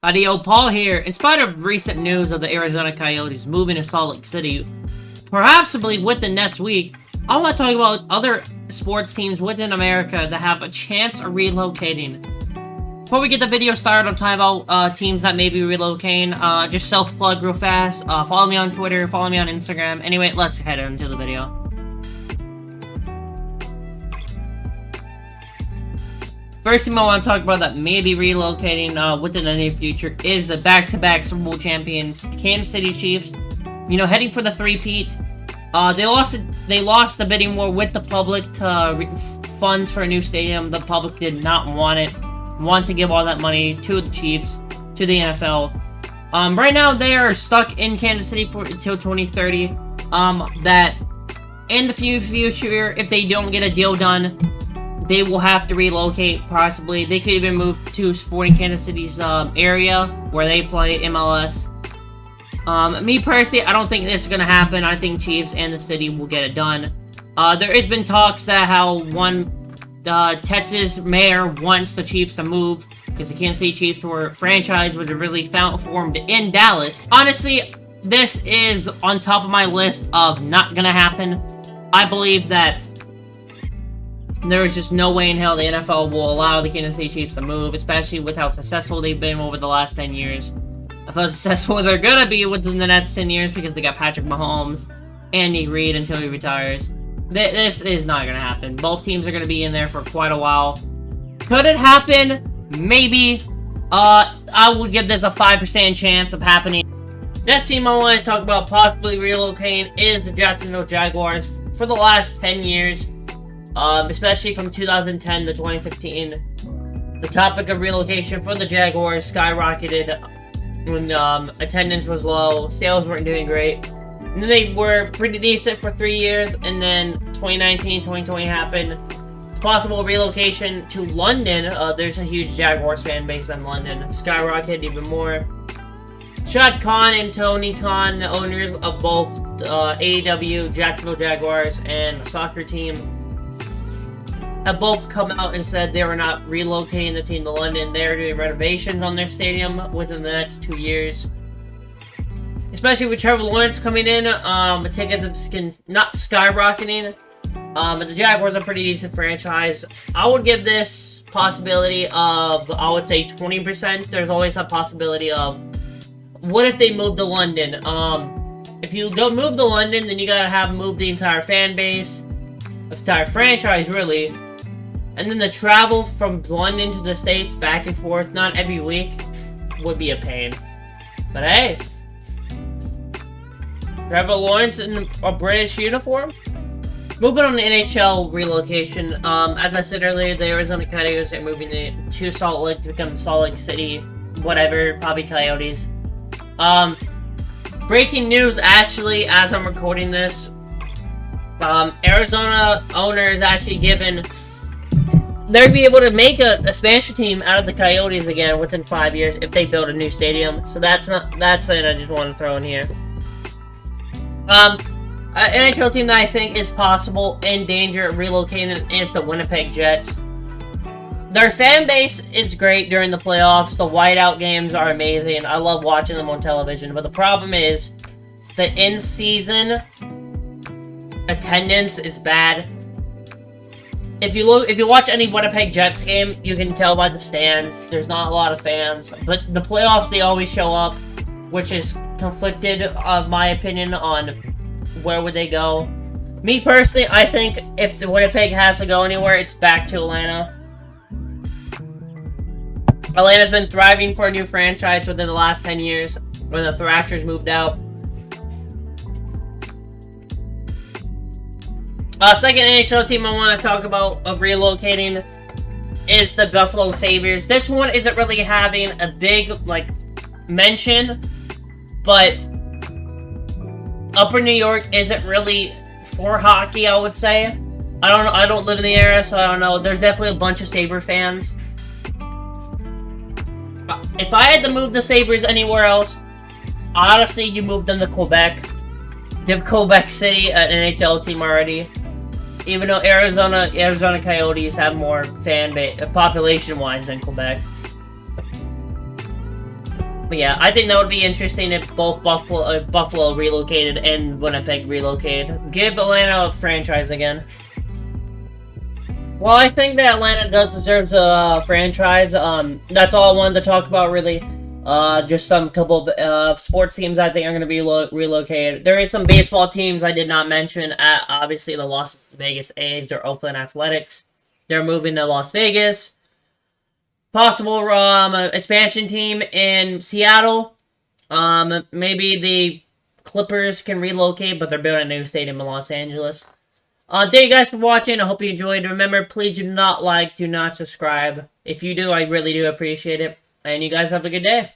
Adio Paul here. In spite of recent news of the Arizona Coyotes moving to Salt Lake City, possibly within next week, I want to talk about other sports teams within America that have a chance of relocating. Before we get the video started, I'm talking about teams that may be relocating. Just self-plug real fast. Follow me on Twitter, follow me on Instagram. Anyway, let's head into the video. First team I want to talk about that may be relocating within the near future is the back-to-back Super Bowl champions, Kansas City Chiefs. You know, heading for the three-peat. They lost the bidding war with the public to funds for a new stadium. The public did not want to give all that money to the Chiefs, to the NFL. Right now they are stuck in Kansas City until 2030. That in the future, if they don't get a deal done, they will have to relocate, possibly. They could even move to Sporting Kansas City's area where they play MLS. Me personally, I don't think this is going to happen. I think Chiefs and the city will get it done. There has been talks that how one Texas mayor wants the Chiefs to move because the Kansas City Chiefs were franchise was really formed in Dallas. Honestly, this is on top of my list of not going to happen. I believe that there is just no way in hell the NFL will allow the Kansas City Chiefs to move, especially with how successful they've been over the last 10 years. Of how successful they're gonna be within the next 10 years because they got Patrick Mahomes, Andy Reid until he retires. This is not gonna happen. Both teams are gonna be in there for quite a while. Could it happen? Maybe. I would give this a 5% chance of happening. Next team I want to talk about possibly relocating is the Jacksonville Jaguars. For the last 10 years, especially from 2010 to 2015, the topic of relocation for the Jaguars skyrocketed when attendance was low, sales weren't doing great. And then they were pretty decent for 3 years, and then 2019, 2020 happened. Possible relocation to London. There's a huge Jaguars fan base in London. Skyrocketed even more. Shad Khan and Tony Khan, the owners of both AEW, Jacksonville Jaguars, and the soccer team, have both come out and said they were not relocating the team to London. They are doing renovations on their stadium within the next 2 years. Especially with Trevor Lawrence coming in, tickets have not skyrocketing. But the Jaguars are a pretty decent franchise. I would give this possibility of, I would say 20%. There's always a possibility of, what if they move to London? If you don't move to London, then you gotta move the entire fan base, the entire franchise, really. And then the travel from London to the States, back and forth, not every week, would be a pain. But hey, Trevor Lawrence in a British uniform? Moving on to NHL relocation, as I said earlier, the Arizona Coyotes are moving to Salt Lake to become Salt Lake City, whatever, probably Coyotes. Breaking news, actually, as I'm recording this, Arizona owner is actually given, they'll be able to make a expansion team out of the Coyotes again within 5 years if they build a new stadium. So that's something I just want to throw in here. An NHL team that I think is possible in danger of relocating is the Winnipeg Jets. Their fan base is great during the playoffs. The whiteout games are amazing. I love watching them on television. But the problem is the in-season attendance is bad. If you watch any Winnipeg Jets game, you can tell by the stands. There's not a lot of fans. But the playoffs, they always show up, which is conflicted, my opinion, on where would they go. Me personally, I think if the Winnipeg has to go anywhere, it's back to Atlanta. Atlanta's been thriving for a new franchise within the last 10 years when the Thrashers moved out. Second NHL team I want to talk about of relocating is the Buffalo Sabres. This one isn't really having a big, mention, but Upper New York isn't really for hockey, I would say. I don't live in the area, so I don't know. There's definitely a bunch of Sabre fans. If I had to move the Sabres anywhere else, honestly, you move them to Quebec. Give Quebec City an NHL team already. Even though Arizona Coyotes have more fan base, population-wise, than Quebec. But yeah, I think that would be interesting if both Buffalo relocated and Winnipeg relocated. Give Atlanta a franchise again. Well, I think that Atlanta does deserve a franchise. That's all I wanted to talk about, really. Just some couple of sports teams I think are going to be relocated. There is some baseball teams I did not mention. Obviously, the Las Vegas A's or Oakland Athletics. They're moving to Las Vegas. Possible expansion team in Seattle. Maybe the Clippers can relocate, but they're building a new stadium in Los Angeles. Thank you guys for watching. I hope you enjoyed. Remember, please do not like, do not subscribe. If you do, I really do appreciate it. And you guys have a good day.